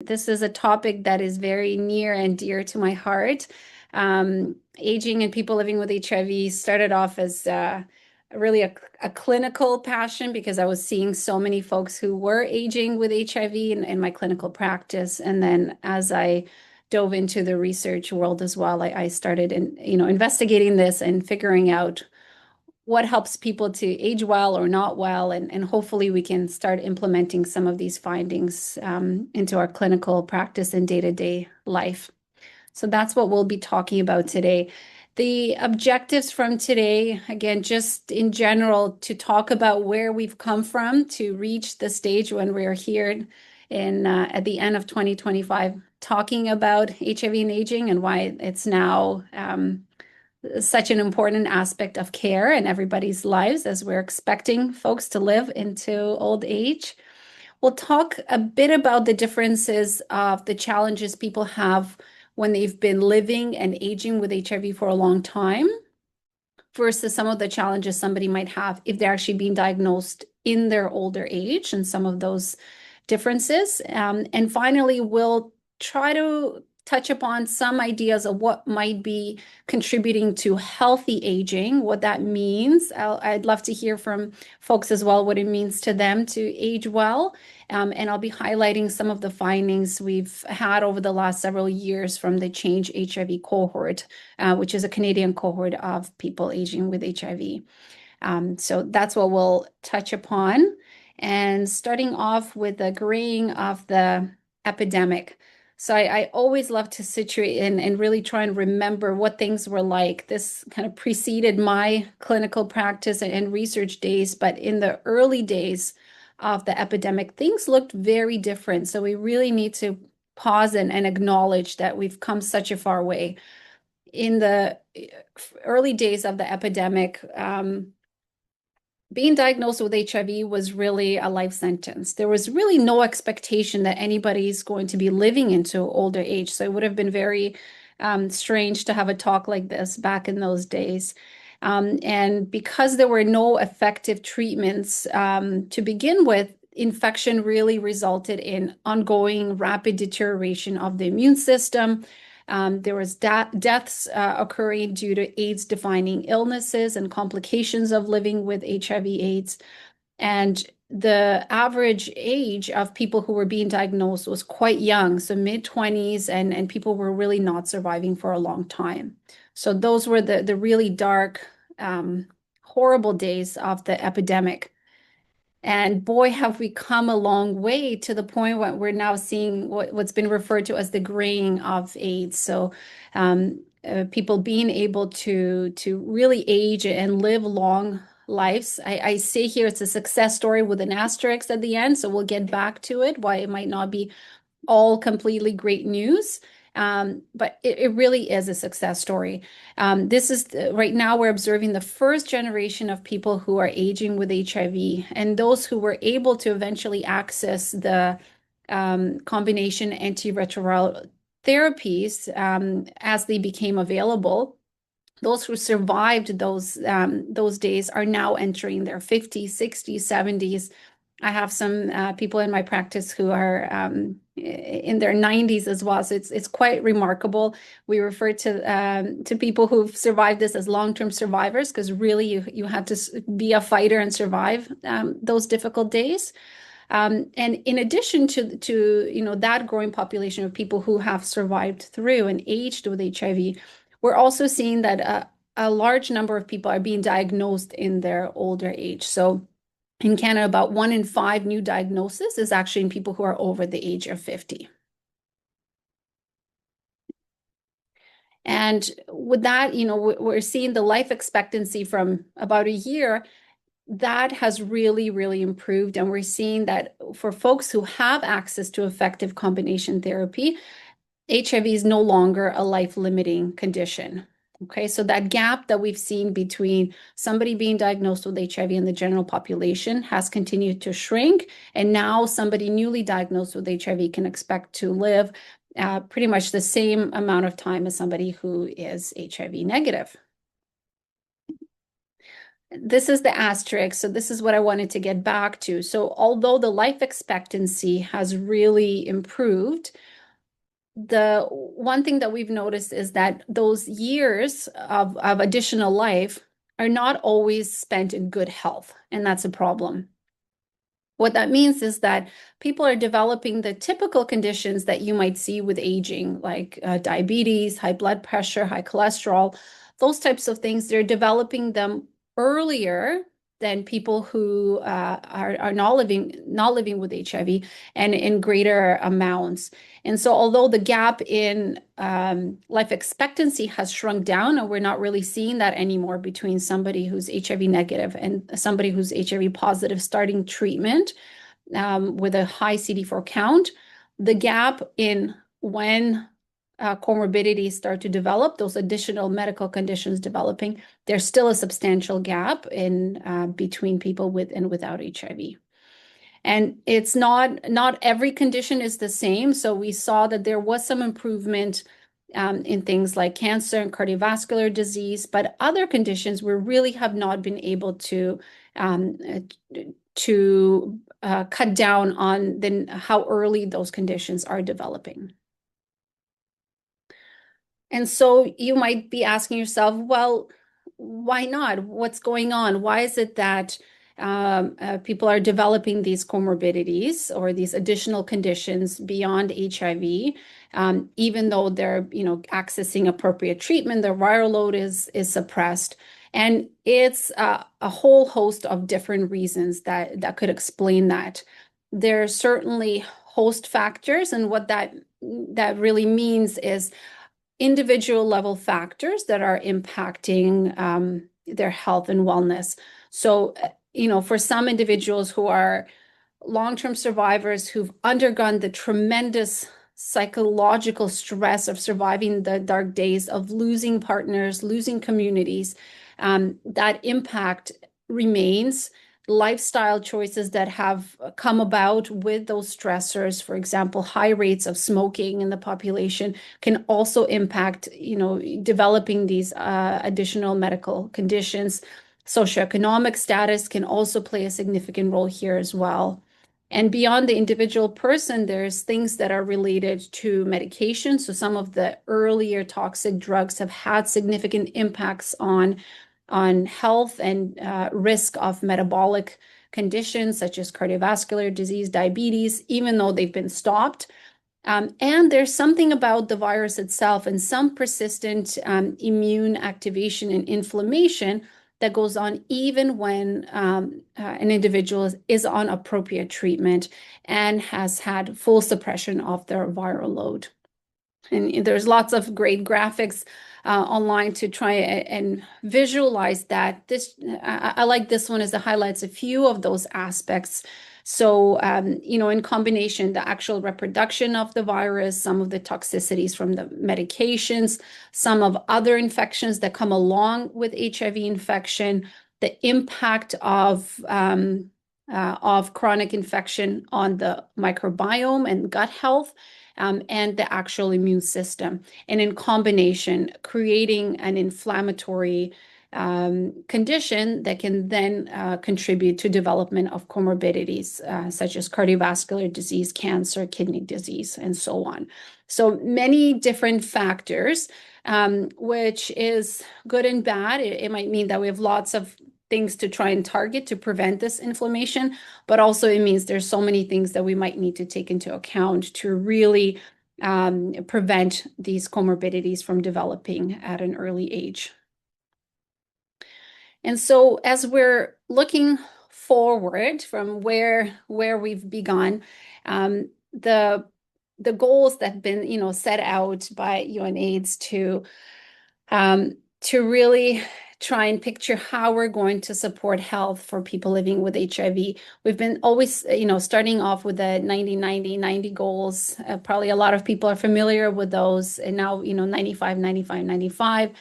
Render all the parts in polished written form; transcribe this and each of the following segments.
This is a topic that is very near and dear to my heart. Aging and people living with HIV started off as really a clinical passion because I was seeing so many folks who were aging with HIV in my clinical practice. And then as I dove into the research world as well, I started investigating this and figuring out what helps people to age well or not well, and hopefully we can start implementing some of these findings into our clinical practice and day-to-day life. So that's what we'll be talking about today. The objectives from today, again, just in general, to talk about where we've come from to reach the stage when we're here at the end of 2025, talking about HIV and aging and why it's now such an important aspect of care in everybody's lives as we're expecting folks to live into old age. We'll talk a bit about the differences of the challenges people have when they've been living and aging with HIV for a long time versus some of the challenges somebody might have if they're actually being diagnosed in their older age, and some of those differences. And finally, we'll try to touch upon some ideas of what might be contributing to healthy aging, what that means. I'd love to hear from folks as well what it means to them to age well. And I'll be highlighting some of the findings we've had over the last several years from the Change HIV cohort, which is a Canadian cohort of people aging with HIV. So that's what we'll touch upon. And starting off with the graying of the epidemic. So I always love to situate and really try and remember what things were like. This kind of preceded my clinical practice and research days, but in the early days of the epidemic, things looked very different. So we really need to pause and acknowledge that we've come such a far way. In the early days of the epidemic, being diagnosed with HIV was really a life sentence. There was really no expectation that anybody's going to be living into older age. So it would have been very strange to have a talk like this back in those days. And because there were no effective treatments to begin with, infection really resulted in ongoing rapid deterioration of the immune system. There was deaths occurring due to AIDS-defining illnesses and complications of living with HIV/AIDS. And the average age of people who were being diagnosed was quite young, so mid-20s, and people were really not surviving for a long time. So those were the really dark, horrible days of the epidemic. And boy, have we come a long way to the point where we're now seeing what's been referred to as the graying of AIDS. So people being able to really age and live long lives. I say here it's a success story with an asterisk at the end, so we'll get back to it, why it might not be all completely great news. But it really is a success story. This is right now we're observing the first generation of people who are aging with HIV, and those who were able to eventually access the combination antiretroviral therapies as they became available. Those who survived those days are now entering their 50s, 60s, 70s. I have some people in my practice who are in their 90s as well. So it's quite remarkable. We refer to people who've survived this as long-term survivors, because really you had to be a fighter and survive those difficult days. And in addition to that growing population of people who have survived through and aged with HIV, we're also seeing that a large number of people are being diagnosed in their older age. So in Canada, about 1 in 5 new diagnoses is actually in people who are over the age of 50. And with that, we're seeing the life expectancy from about a year that has really, really improved. And we're seeing that for folks who have access to effective combination therapy, HIV is no longer a life-limiting condition. Okay, so that gap that we've seen between somebody being diagnosed with HIV and the general population has continued to shrink. And now somebody newly diagnosed with HIV can expect to live pretty much the same amount of time as somebody who is HIV negative. this is the asterisk. So this is what I wanted to get back to. So although the life expectancy has really improved, the one thing that we've noticed is that those years of additional life are not always spent in good health, and that's a problem. What that means is that people are developing the typical conditions that you might see with aging, like diabetes, high blood pressure, high cholesterol, those types of things. They're developing them earlier than people who are not living with HIV, and in greater amounts. And so, although the gap in life expectancy has shrunk down, and we're not really seeing that anymore between somebody who's HIV negative and somebody who's HIV positive starting treatment with a high CD4 count, the gap in when comorbidities start to develop, those additional medical conditions developing, there's still a substantial gap in between people with and without HIV. And it's not every condition is the same. So we saw that there was some improvement in things like cancer and cardiovascular disease, but other conditions we really have not been able to cut down on how early those conditions are developing. And so you might be asking yourself, well, why not? What's going on? Why is it that people are developing these comorbidities or these additional conditions beyond HIV, even though they're, accessing appropriate treatment, their viral load is suppressed, and it's a whole host of different reasons that could explain that. There are certainly host factors, and what that really means is individual level factors that are impacting their health and wellness. So, for some individuals who are long-term survivors who've undergone the tremendous psychological stress of surviving the dark days of losing partners, losing communities, that impact remains. Lifestyle choices that have come about with those stressors, for example, high rates of smoking in the population, can also impact, developing these additional medical conditions. Socioeconomic status can also play a significant role here as well. And beyond the individual person, there's things that are related to medication. So some of the earlier toxic drugs have had significant impacts on health and risk of metabolic conditions such as cardiovascular disease, diabetes, even though they've been stopped. And there's something about the virus itself and some persistent immune activation and inflammation that goes on even when an individual is on appropriate treatment and has had full suppression of their viral load. And there's lots of great graphics online to try and visualize that. I like this one as it highlights a few of those aspects. So, in combination, the actual reproduction of the virus, some of the toxicities from the medications, some of other infections that come along with HIV infection, the impact of chronic infection on the microbiome and gut health, and the actual immune system. And in combination, creating an inflammatory condition that can then contribute to development of comorbidities such as cardiovascular disease, cancer, kidney disease, and so on. So many different factors, which is good and bad. It might mean that we have lots of things to try and target to prevent this inflammation, but also it means there's so many things that we might need to take into account to really prevent these comorbidities from developing at an early age. And so as we're looking forward from where we've begun, the goals that have been set out by UNAIDS to really try and picture how we're going to support health for people living with HIV. We've been always, starting off with the 90-90-90 goals. Probably a lot of people are familiar with those. And now, 95-95-95,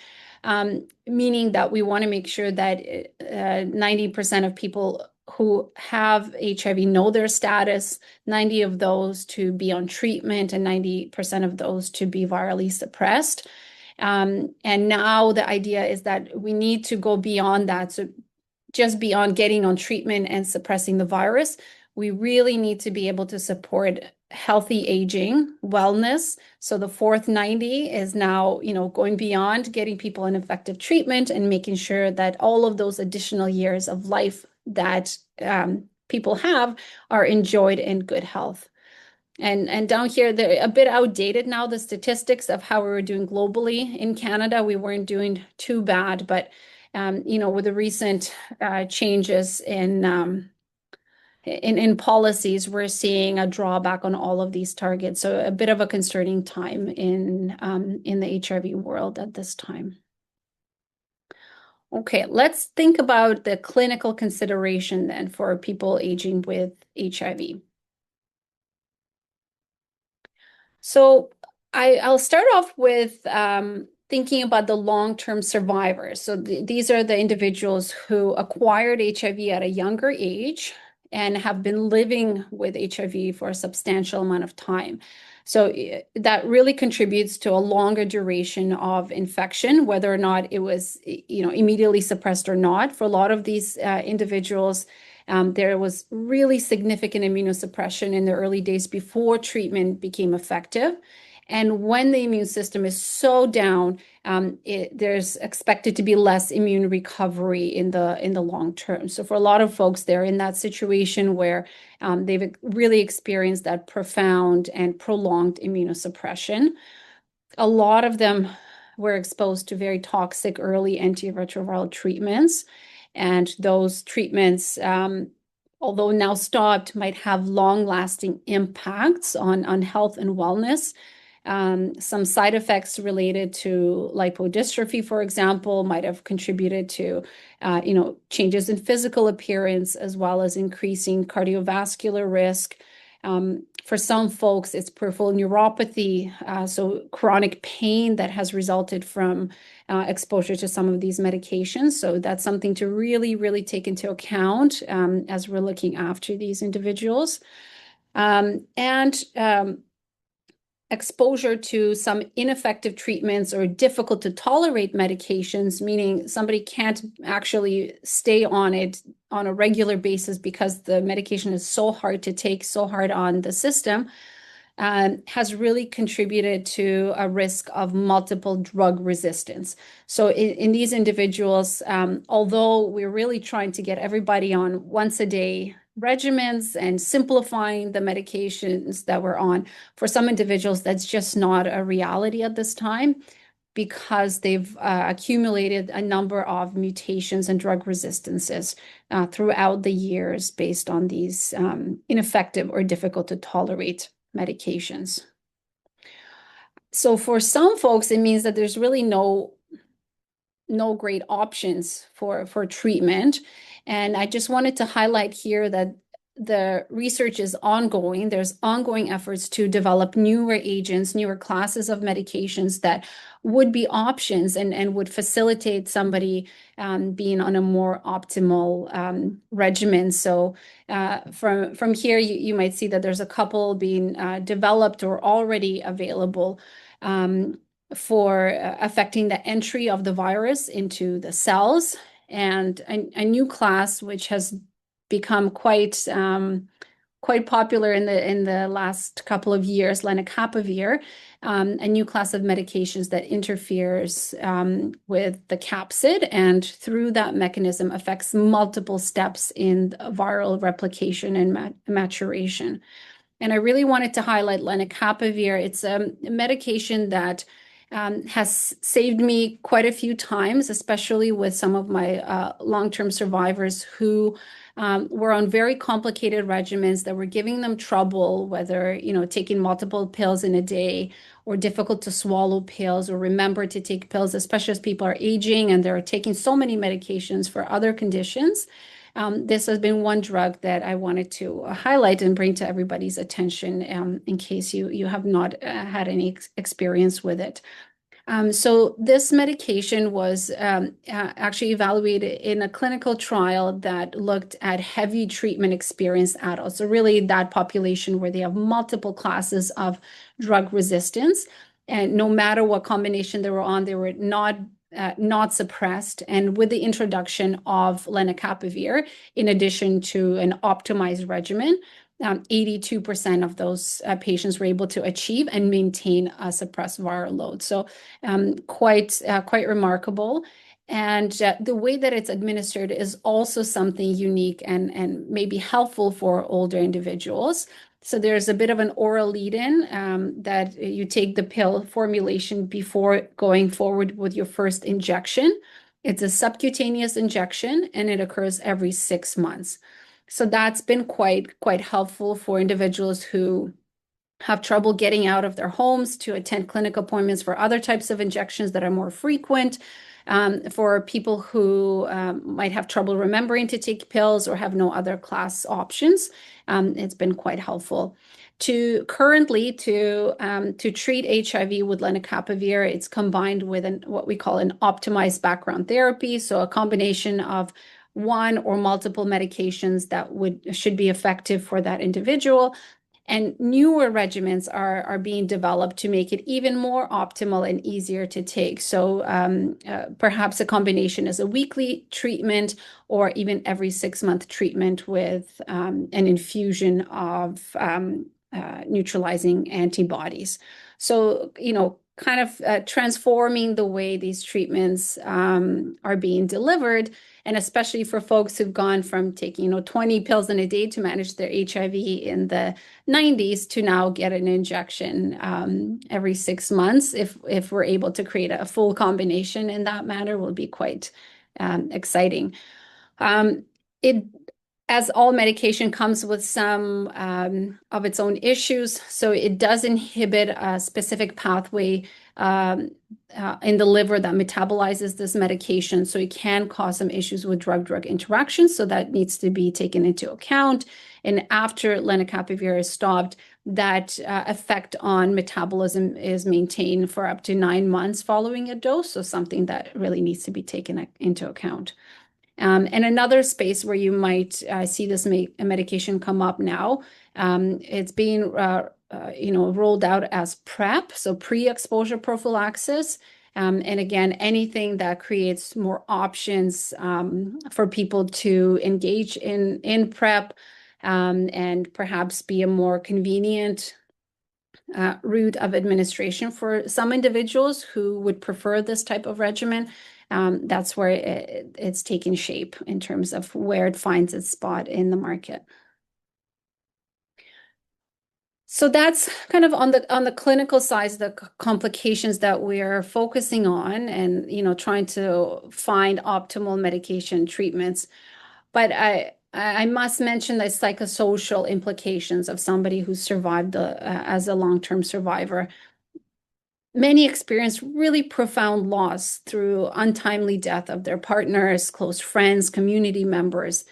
meaning that we want to make sure that 90% of people who have HIV know their status, 90 of those to be on treatment, and 90% of those to be virally suppressed. And now the idea is that we need to go beyond that. So just beyond getting on treatment and suppressing the virus, we really need to be able to support healthy aging, wellness. So the fourth 90 is now, going beyond getting people an effective treatment and making sure that all of those additional years of life that people have are enjoyed in good health. And down here, they're a bit outdated now, the statistics of how we were doing globally. In Canada, we weren't doing too bad, but with the recent changes in policies, we're seeing a drawback on all of these targets. So a bit of a concerning time in the HIV world at this time. Okay, let's think about the clinical consideration then for people aging with HIV. So I'll start off with thinking about the long-term survivors. So these are the individuals who acquired HIV at a younger age and have been living with HIV for a substantial amount of time. So that really contributes to a longer duration of infection, whether or not it was, immediately suppressed or not. For a lot of these individuals, there was really significant immunosuppression in the early days before treatment became effective. And when the immune system is so down, there's expected to be less immune recovery in the long term. So for a lot of folks, they're in that situation where they've really experienced that profound and prolonged immunosuppression. A lot of them were exposed to very toxic early antiretroviral treatments. And those treatments, although now stopped, might have long-lasting impacts on health and wellness. Some side effects related to lipodystrophy, for example, might have contributed to, changes in physical appearance, as well as increasing cardiovascular risk. For some folks, it's peripheral neuropathy, so chronic pain that has resulted from exposure to some of these medications. So that's something to really, really take into account as we're looking after these individuals. Exposure to some ineffective treatments or difficult to tolerate medications, meaning somebody can't actually stay on it on a regular basis because the medication is so hard to take, so hard on the system, has really contributed to a risk of multiple drug resistance. So in these individuals, although we're really trying to get everybody on once a day regimens and simplifying the medications that we're on, for some individuals, that's just not a reality at this time because they've accumulated a number of mutations and drug resistances throughout the years based on these ineffective or difficult to tolerate medications. So for some folks, it means that there's really no great options for treatment. And I just wanted to highlight here that the research is ongoing. There's ongoing efforts to develop newer agents, newer classes of medications that would be options and would facilitate somebody being on a more optimal regimen. So from here, you might see that there's a couple being developed or already available for affecting the entry of the virus into the cells, and a new class which has become quite popular in the last couple of years, lenacapavir, a new class of medications that interferes with the capsid and through that mechanism affects multiple steps in viral replication and maturation. And I really wanted to highlight lenacapavir. It's a medication that has saved me quite a few times, especially with some of my long-term survivors who were on very complicated regimens that were giving them trouble, whether, taking multiple pills in a day or difficult to swallow pills or remember to take pills, especially as people are aging and they're taking so many medications for other conditions. This has been one drug that I wanted to highlight and bring to everybody's attention in case you have not had any experience with it. So this medication was actually evaluated in a clinical trial that looked at heavy treatment experienced adults. So really that population where they have multiple classes of drug resistance. And no matter what combination they were on, they were not not suppressed. And with the introduction of lenacapavir, in addition to an optimized regimen, 82% of those patients were able to achieve and maintain a suppressed viral load. So quite remarkable. And the way that it's administered is also something unique and maybe helpful for older individuals. So there's a bit of an oral lead-in that you take the pill formulation before going forward with your first injection. It's a subcutaneous injection, and it occurs every 6 months. So that's been quite helpful for individuals who have trouble getting out of their homes to attend clinic appointments for other types of injections that are more frequent. For people who might have trouble remembering to take pills or have no other class options, it's been quite helpful. Currently, to treat HIV with lenacapavir, it's combined with what we call an optimized background therapy, so a combination of one or multiple medications that should be effective for that individual. And newer regimens are being developed to make it even more optimal and easier to take. So perhaps a combination as a weekly treatment or even every 6-month treatment with an infusion of neutralizing antibodies. So, kind of transforming the way these treatments are being delivered. And especially for folks who've gone from taking, 20 pills in a day to manage their HIV in the 90s to now get an injection every 6 months. If we're able to create a full combination in that manner, will be quite exciting. As all medication comes with some of its own issues, so it does inhibit a specific pathway in the liver that metabolizes this medication. So it can cause some issues with drug-drug interactions. So that needs to be taken into account. And after lenacapavir is stopped, that effect on metabolism is maintained for up to 9 months following a dose. So something that really needs to be taken into account. And another space where you might see this medication come up now, it's being rolled out as PrEP, so pre-exposure prophylaxis. And again, anything that creates more options for people to engage in PrEP and perhaps be a more convenient route of administration for some individuals who would prefer this type of regimen. That's where it's taking shape in terms of where it finds its spot in the market. So that's kind of on the clinical side, the complications that we're focusing on and, trying to find optimal medication treatments. But I must mention the psychosocial implications of somebody who survived as a long-term survivor. Many experience really profound loss through untimely death of their partners, close friends, community members.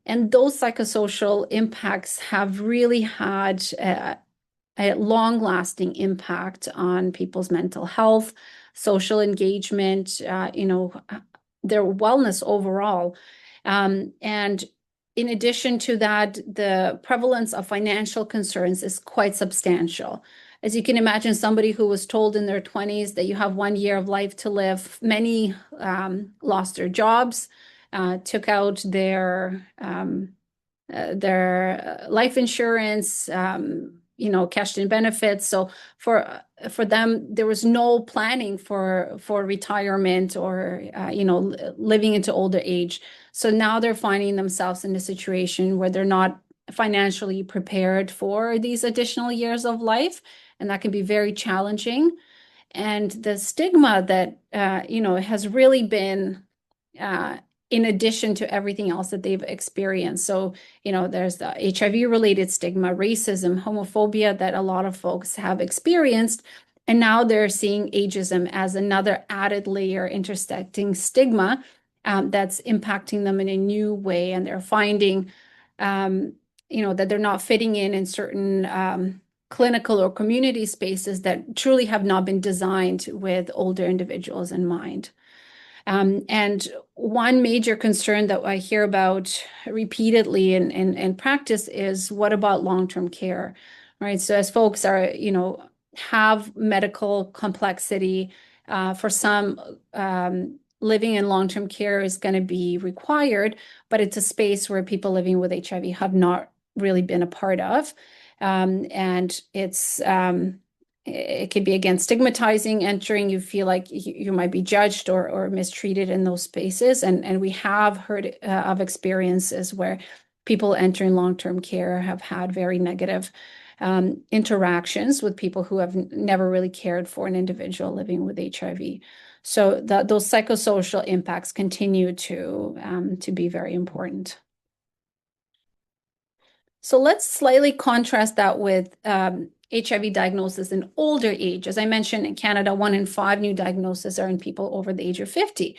And those psychosocial impacts have really had a long-lasting impact on people's mental health, social engagement, their wellness overall. And in addition to that, the prevalence of financial concerns is quite substantial. As you can imagine, somebody who was told in their 20s that you have 1 year of life to live, many lost their jobs, took out their life insurance, cashed in benefits. So for them, there was no planning for retirement or living into older age. So now they're finding themselves in a situation where they're not financially prepared for these additional years of life, and that can be very challenging. And the stigma that has really been in addition to everything else that they've experienced. So, there's the HIV-related stigma, racism, homophobia that a lot of folks have experienced. And now they're seeing ageism as another added layer, intersecting stigma that's impacting them in a new way. And they're finding, that they're not fitting in certain clinical or community spaces that truly have not been designed with older individuals in mind. And one major concern that I hear about repeatedly in practice is, what about long-term care, right? So as folks are, have medical complexity, For some, living in long-term care is going to be required, but it's a space where people living with HIV have not really been a part of. And it could be, again, stigmatizing entering. You feel like you might be judged or mistreated in those spaces. And we have heard of experiences where people entering long-term care have had very negative interactions with people who have never really cared for an individual living with HIV. So those psychosocial impacts continue to be very important. So let's slightly contrast that with HIV diagnosis in older age. As I mentioned, in Canada, 1 in 5 new diagnoses are in people over the age of 50.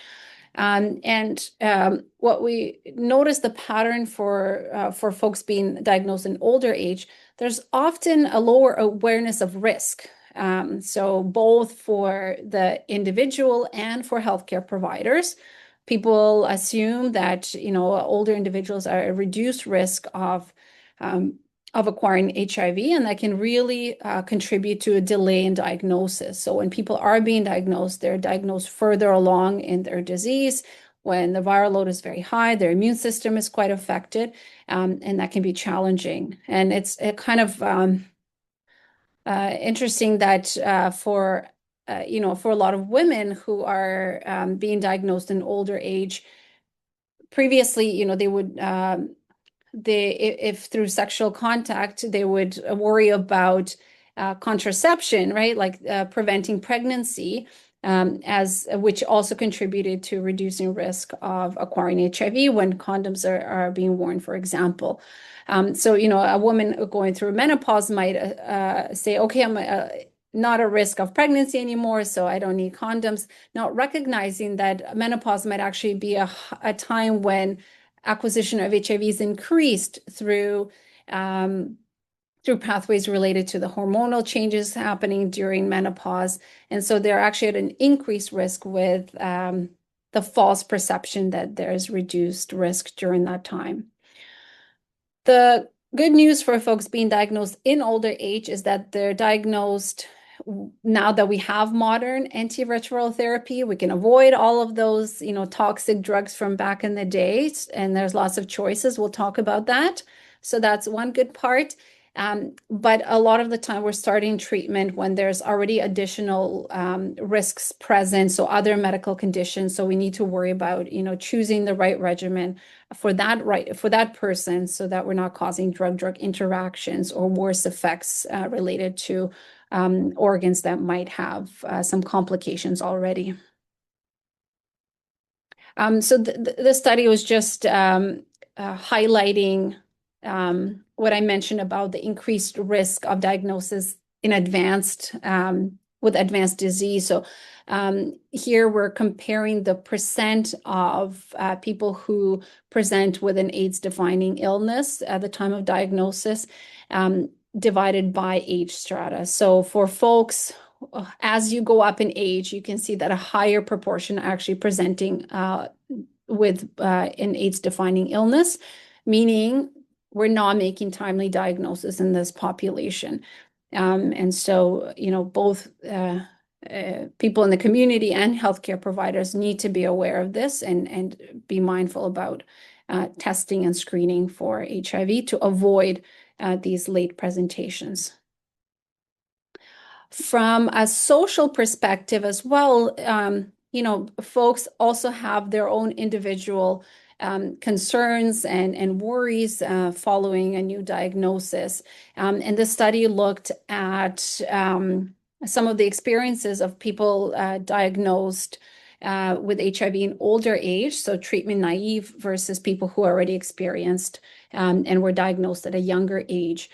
What we notice the pattern for folks being diagnosed in older age, there's often a lower awareness of risk. So both for the individual and for healthcare providers, people assume that older individuals are at reduced risk of acquiring HIV, and that can really contribute to a delay in diagnosis. So when people are being diagnosed, they're diagnosed further along in their disease. When the viral load is very high, their immune system is quite affected, and that can be challenging. And it's kind of interesting that for a lot of women who are being diagnosed in older age, previously, they would if through sexual contact, they would worry about contraception, right? Like preventing pregnancy, which also contributed to reducing risk of acquiring HIV when condoms are being worn, for example. So, a woman going through menopause might say, okay, I'm not a risk of pregnancy anymore, so I don't need condoms. Not recognizing that menopause might actually be a time when acquisition of HIV is increased through pathways related to the hormonal changes happening during menopause. And so they're actually at an increased risk with the false perception that there's reduced risk during that time. The good news for folks being diagnosed in older age is that they're diagnosed now that we have modern antiretroviral therapy. We can avoid all of those, toxic drugs from back in the day, and there's lots of choices. We'll talk about that. So that's one good part. But a lot of the time we're starting treatment when there's already additional risks present, so other medical conditions. So we need to worry about, choosing the right regimen for that person, so that we're not causing drug-drug interactions or worse effects related to organs that might have some complications already. So the study was just highlighting what I mentioned about the increased risk of diagnosis in with advanced disease. So here we're comparing the percent of people who present with an AIDS-defining illness at the time of diagnosis, divided by age strata. So for folks, as you go up in age, you can see that a higher proportion are actually presenting with an AIDS-defining illness, meaning we're not making timely diagnosis in this population. And so, both people in the community and healthcare providers need to be aware of this and be mindful about testing and screening for HIV to avoid these late presentations. From a social perspective as well, folks also have their own individual concerns and worries following a new diagnosis. And this study looked at some of the experiences of people diagnosed with HIV in older age, so treatment naive versus people who already experienced and were diagnosed at a younger age.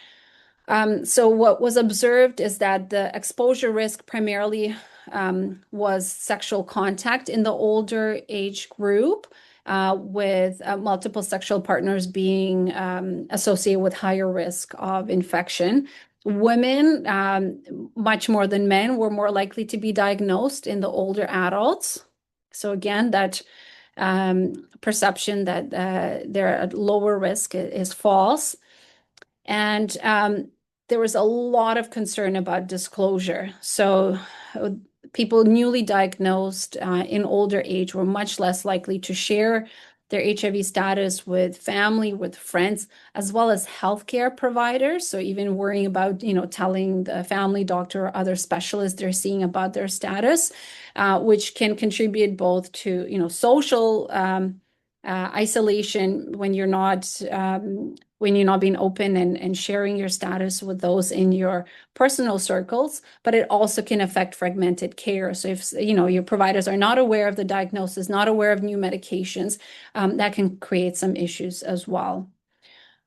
So what was observed is that the exposure risk primarily was sexual contact in the older age group, with multiple sexual partners being associated with higher risk of infection. Women, much more than men, were more likely to be diagnosed in the older adults. So again, that perception that they're at lower risk is false. And there was a lot of concern about disclosure. So people newly diagnosed in older age were much less likely to share their HIV status with family, with friends, as well as healthcare providers. So even worrying about, telling the family doctor or other specialists they're seeing about their status, which can contribute both to, social isolation when you're not being open and sharing your status with those in your personal circles, but it also can affect fragmented care. So if your providers are not aware of the diagnosis, not aware of new medications, that can create some issues as well.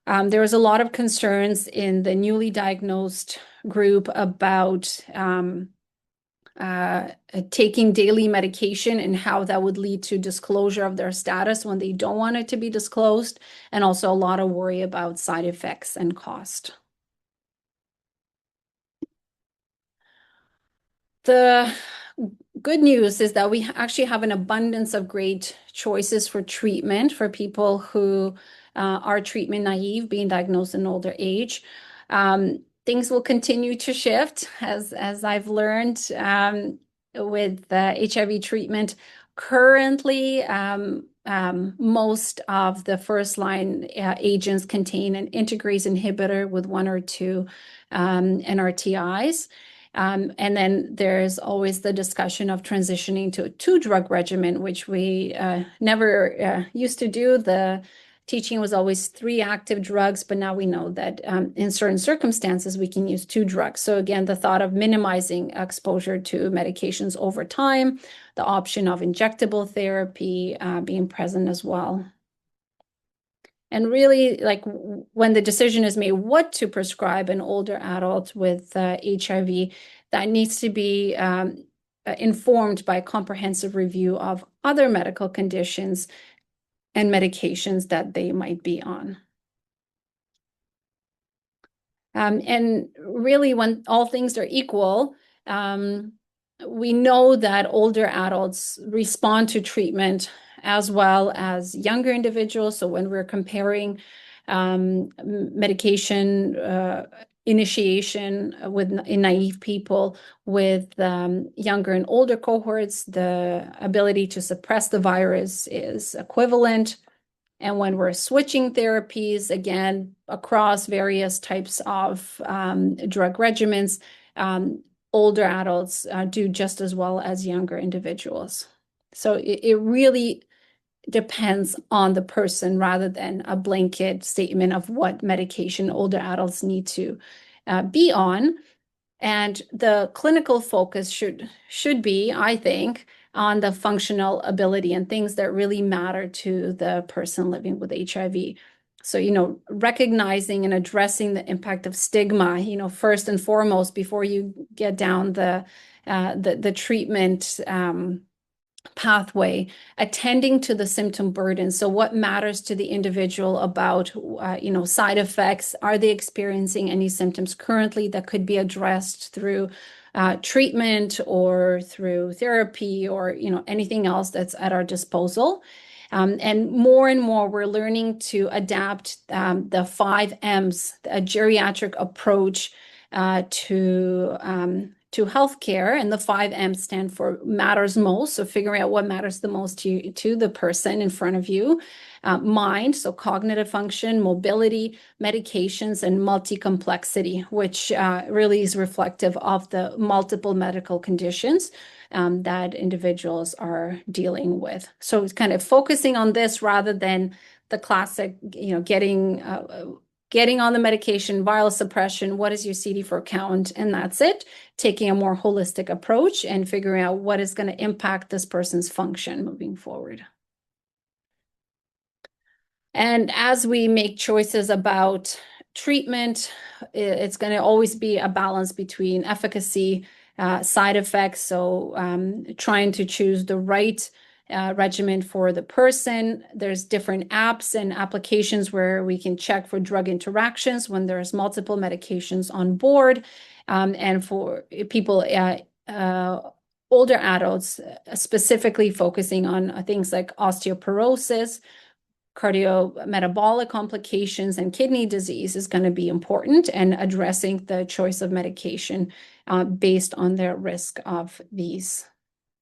There was a lot of concerns in the newly diagnosed group about taking daily medication and how that would lead to disclosure of their status when they don't want it to be disclosed, and also a lot of worry about side effects and cost. The good news is that we actually have an abundance of great choices for treatment for people who are treatment naive, being diagnosed in older age. Things will continue to shift, as I've learned with HIV treatment. Currently, most of the first-line agents contain an integrase inhibitor with 1 or 2 NRTIs. And then there's always the discussion of transitioning to a 2-drug regimen, which we never used to do. The teaching was always 3 active drugs, but now we know that in certain circumstances, we can use 2 drugs. So again, the thought of minimizing exposure to medications over time, the option of injectable therapy being present as well. And really, like when the decision is made what to prescribe an older adult with HIV, that needs to be informed by a comprehensive review of other medical conditions and medications that they might be on. And really, when all things are equal, we know that older adults respond to treatment as well as younger individuals. So when we're comparing medication initiation in naive people with younger and older cohorts, the ability to suppress the virus is equivalent. And when we're switching therapies, again, across various types of drug regimens, older adults do just as well as younger individuals. So it really depends on the person rather than a blanket statement of what medication older adults need to be on. And the clinical focus should be, I think, on the functional ability and things that really matter to the person living with HIV. So, recognizing and addressing the impact of stigma, first and foremost, before you get down the treatment pathway, attending to the symptom burden. So what matters to the individual about, side effects? Are they experiencing any symptoms currently that could be addressed through treatment or through therapy or, anything else that's at our disposal? And more, we're learning to adapt the 5 M's, a geriatric approach to healthcare, and the 5 M's stand for matters most. So figuring out what matters the most to the person in front of you. Mind, so cognitive function, mobility, medications, and multi-complexity, which really is reflective of the multiple medical conditions that individuals are dealing with. So it's kind of focusing on this rather than the classic, getting on the medication, viral suppression, what is your CD4 count, and that's it. Taking a more holistic approach and figuring out what is going to impact this person's function moving forward. And as we make choices about treatment, it's going to always be a balance between efficacy, side effects. So trying to choose the right regimen for the person. There's different apps and applications where we can check for drug interactions when there's multiple medications on board. And for people, older adults, specifically focusing on things like osteoporosis, cardiometabolic complications and kidney disease is going to be important, and addressing the choice of medication based on their risk of these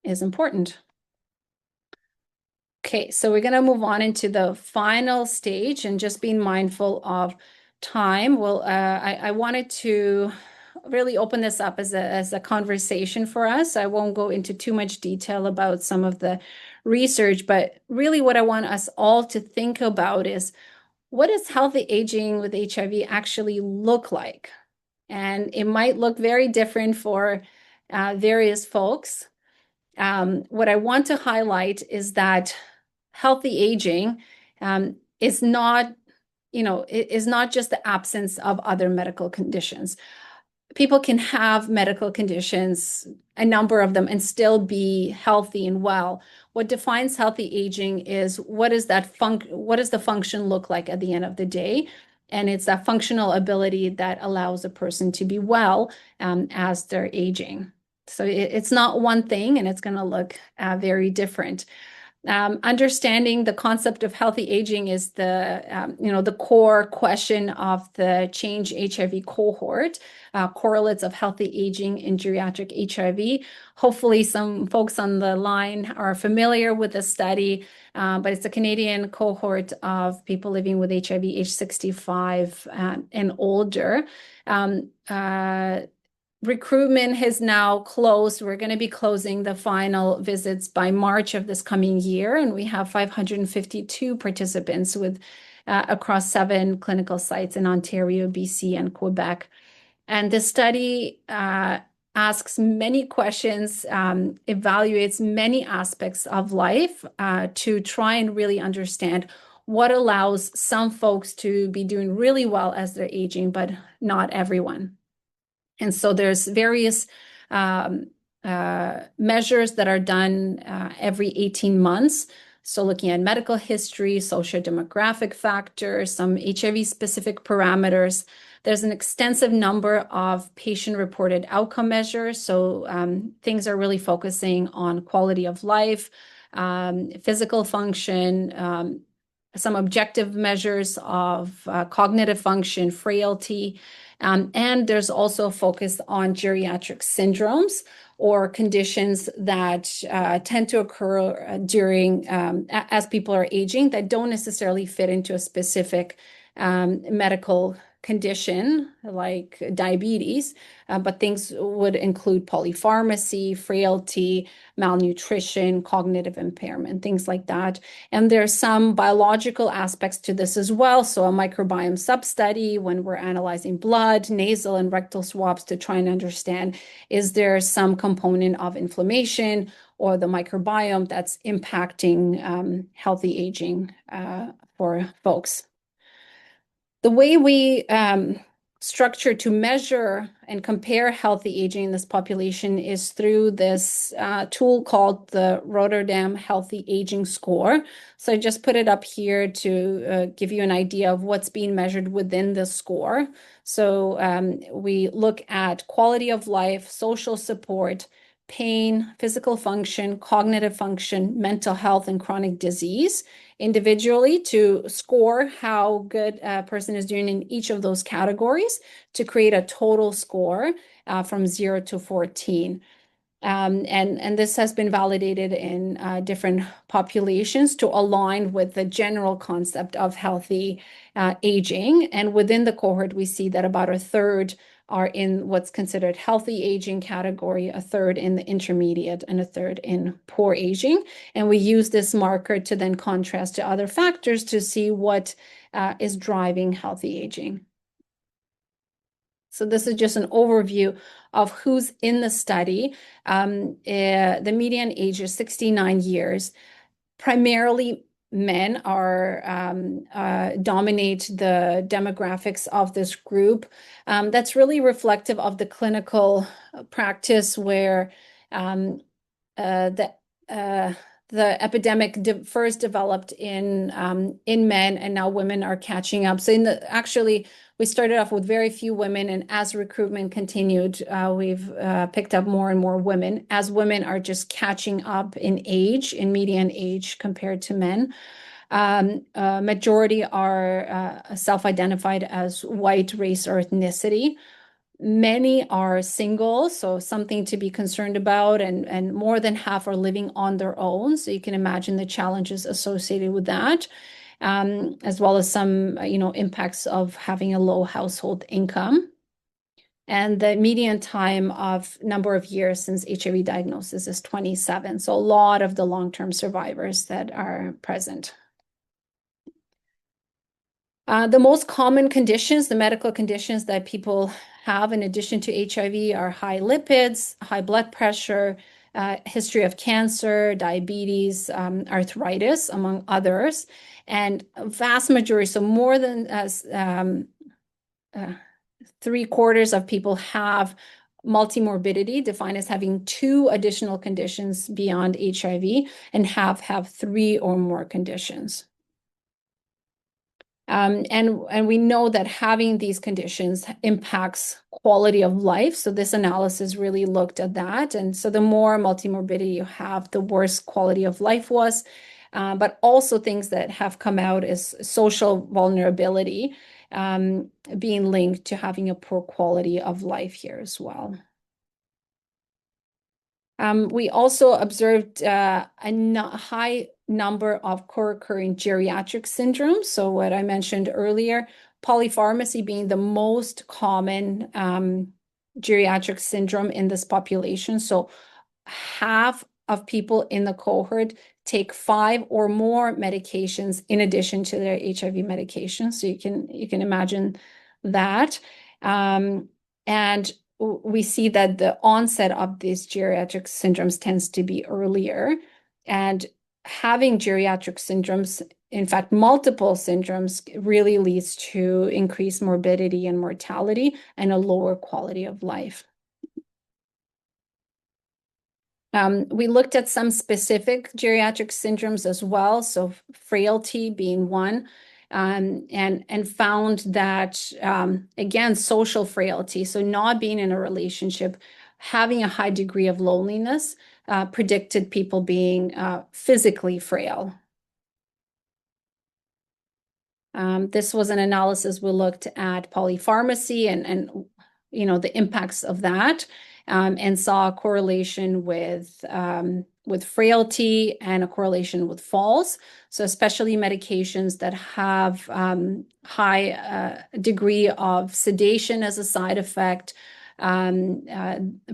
is important. Okay, so we're going to move on into the final stage, and just being mindful of time. Well, I wanted to really open this up as a conversation for us. I won't go into too much detail about some of the research, but really what I want us all to think about is, what does healthy aging with HIV actually look like? And it might look very different for various folks. What I want to highlight is that healthy aging is not, is not just the absence of other medical conditions. People can have medical conditions, a number of them, and still be healthy and well. What defines healthy aging is, what does the function look like at the end of the day? And it's that functional ability that allows a person to be well as they're aging. So it's not one thing, and it's going to look very different. Understanding the concept of healthy aging is the core question of the Change HIV cohort, Correlates of Healthy Aging in Geriatric HIV. Hopefully some folks on the line are familiar with the study, but it's a Canadian cohort of people living with HIV age 65 and older. Recruitment has now closed. We're going to be closing the final visits by March of this coming year, and we have 552 participants with across 7 clinical sites in Ontario, BC, and Quebec. And the study asks many questions, evaluates many aspects of life to try and really understand what allows some folks to be doing really well as they're aging, but not everyone. And so there's various measures that are done every 18 months. So looking at medical history, socio-demographic factors, some HIV-specific parameters. There's an extensive number of patient-reported outcome measures. So things are really focusing on quality of life, physical function, some objective measures of cognitive function, frailty, and there's also a focus on geriatric syndromes or conditions that tend to occur during as people are aging that don't necessarily fit into a specific medical condition like diabetes, but things would include polypharmacy, frailty, malnutrition, cognitive impairment, things like that. And there's some biological aspects to this as well. So a microbiome sub-study when we're analyzing blood, nasal, and rectal swabs to try and understand, is there some component of inflammation or the microbiome that's impacting healthy aging for folks. The way we structure to measure and compare healthy aging in this population is through this tool called the Rotterdam Healthy Aging Score. So I just put it up here to give you an idea of what's being measured within the score. So we look at quality of life, social support, pain, physical function, cognitive function, mental health, and chronic disease individually to score how good a person is doing in each of those categories to create a total score from 0 to 14. And this has been validated in different populations to align with the general concept of healthy aging. And within the cohort, we see that about a third are in what's considered healthy aging category, a third in the intermediate, and a third in poor aging. And we use this marker to then contrast to other factors to see what is driving healthy aging. So this is just an overview of who's in the study. The median age is 69 years. Primarily men dominate the demographics of this group. That's really reflective of the clinical practice where the epidemic first developed in men, and now women are catching up. So actually, we started off with very few women, and as recruitment continued, we've picked up more and more women, as women are just catching up in age, in median age compared to men. Majority are self-identified as white, race, or ethnicity. Many are single, so something to be concerned about, and more than half are living on their own. So you can imagine the challenges associated with that, as well as some, impacts of having a low household income. And the median time of number of years since HIV diagnosis is 27. So a lot of the long-term survivors that are present. The most common conditions, the medical conditions that people have in addition to HIV are high lipids, high blood pressure, history of cancer, diabetes, arthritis, among others. And a vast majority, so more than 3/4 of people have multimorbidity, defined as having 2 additional conditions beyond HIV, and have 3 or more conditions. And we know that having these conditions impacts quality of life. So this analysis really looked at that. And so the more multimorbidity you have, the worse quality of life was. But also things that have come out is social vulnerability, being linked to having a poor quality of life here as well. We also observed a high number of co-occurring geriatric syndromes. So what I mentioned earlier, polypharmacy being the most common geriatric syndrome in this population. So half of people in the cohort take 5 or more medications in addition to their HIV medication. So you can imagine that. And we see that the onset of these geriatric syndromes tends to be earlier. And having geriatric syndromes, in fact, multiple syndromes, really leads to increased morbidity and mortality and a lower quality of life. We looked at some specific geriatric syndromes as well, so frailty being one, and found that, again, social frailty, so not being in a relationship, having a high degree of loneliness, predicted people being physically frail. This was an analysis we looked at polypharmacy and the impacts of that, and saw a correlation with frailty and a correlation with falls. So especially medications that have high degree of sedation as a side effect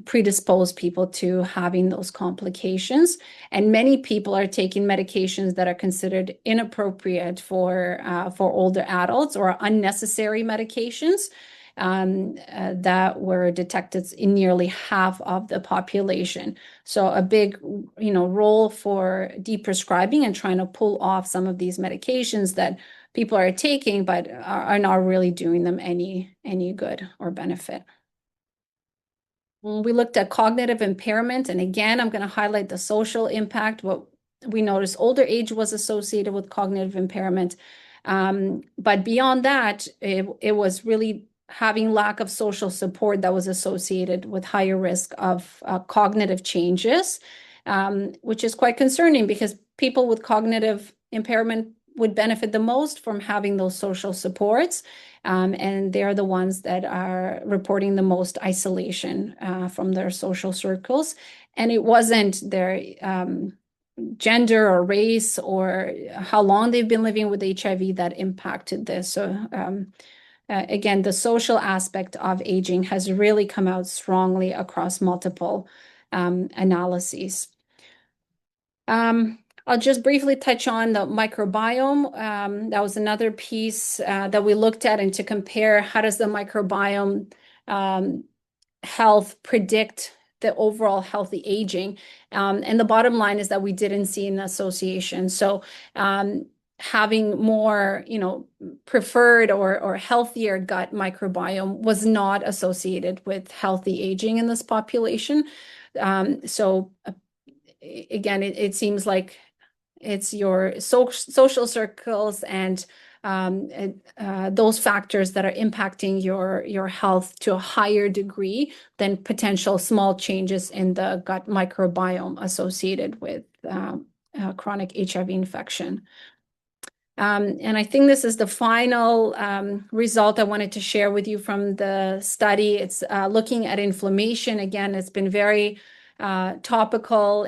predispose people to having those complications. And many people are taking medications that are considered inappropriate for older adults, or unnecessary medications that were detected in nearly half of the population. So a big, role for deprescribing and trying to pull off some of these medications that people are taking, but are not really doing them any good or benefit. We looked at cognitive impairment, and again, I'm going to highlight the social impact. What we noticed, older age was associated with cognitive impairment, but beyond that, it was really having lack of social support that was associated with higher risk of cognitive changes, which is quite concerning because people with cognitive impairment would benefit the most from having those social supports. And they're the ones that are reporting the most isolation from their social circles. And it wasn't their gender or race or how long they've been living with HIV that impacted this. So again, the social aspect of aging has really come out strongly across multiple analyses. I'll just briefly touch on the microbiome. That was another piece that we looked at, and to compare how does the microbiome health predict the overall healthy aging. And the bottom line is that we didn't see an association. So having more, preferred or healthier gut microbiome was not associated with healthy aging in this population. So again, it seems like it's your social circles and those factors that are impacting your health to a higher degree than potential small changes in the gut microbiome associated with chronic HIV infection. And I think this is the final result I wanted to share with you from the study. It's looking at inflammation. Again, it's been very topical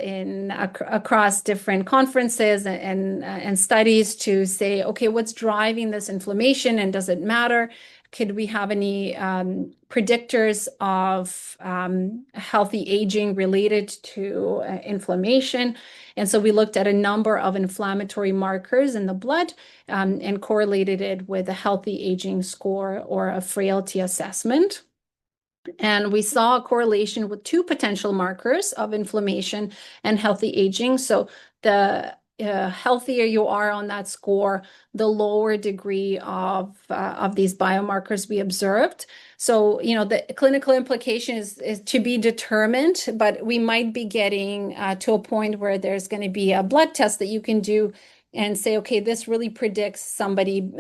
across different conferences and studies to say, okay, what's driving this inflammation and does it matter? Could we have any predictors of healthy aging related to inflammation? And so we looked at a number of inflammatory markers in the blood and correlated it with a healthy aging score or a frailty assessment. And we saw a correlation with two potential markers of inflammation and healthy aging. So the healthier you are on that score, the lower degree of these biomarkers we observed. So, the clinical implication is to be determined, but we might be getting to a point where there's going to be a blood test that you can do and say, okay, this really predicts somebody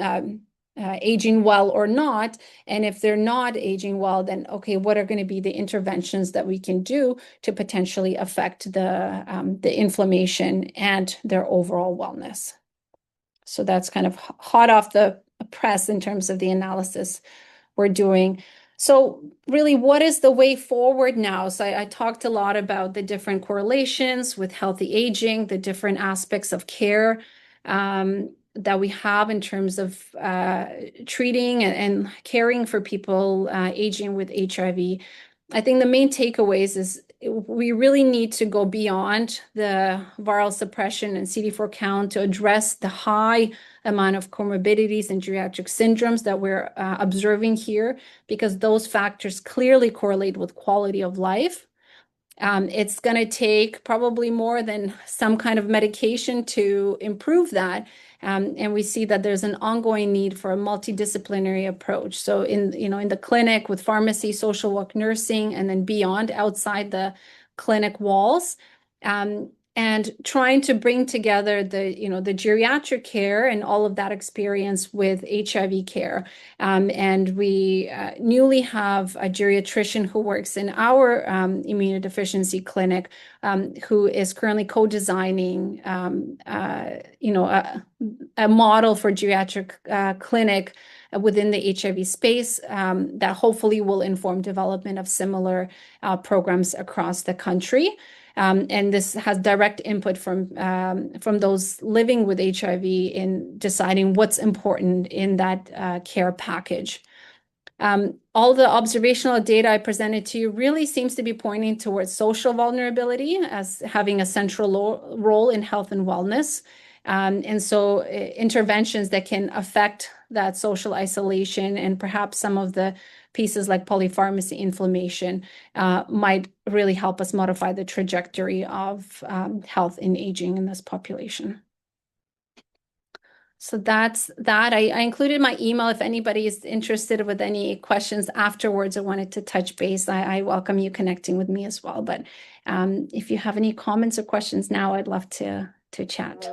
aging well or not. And if they're not aging well, then okay, what are going to be the interventions that we can do to potentially affect the inflammation and their overall wellness? So that's kind of hot off the press in terms of the analysis we're doing. So really, what is the way forward now? So I talked a lot about the different correlations with healthy aging, the different aspects of care that we have in terms of treating and caring for people aging with HIV. I think the main takeaways is we really need to go beyond the viral suppression and CD4 count to address the high amount of comorbidities and geriatric syndromes that we're observing here, because those factors clearly correlate with quality of life. It's going to take probably more than some kind of medication to improve that. And we see that there's an ongoing need for a multidisciplinary approach. So in the clinic with pharmacy, social work, nursing, and then beyond outside the clinic walls, and trying to bring together the geriatric care and all of that experience with HIV care. And we newly have a geriatrician who works in our immunodeficiency clinic, who is currently co-designing, a model for geriatric clinic within the HIV space that hopefully will inform development of similar programs across the country. And this has direct input from those living with HIV in deciding what's important in that care package. All the observational data I presented to you really seems to be pointing towards social vulnerability as having a central role in health and wellness. And so interventions that can affect that social isolation and perhaps some of the pieces like polypharmacy inflammation might really help us modify the trajectory of health and aging in this population. So that's that. I included my email if anybody is interested with any questions afterwards or wanted to touch base. I welcome you connecting with me as well. But if you have any comments or questions now, I'd love to chat.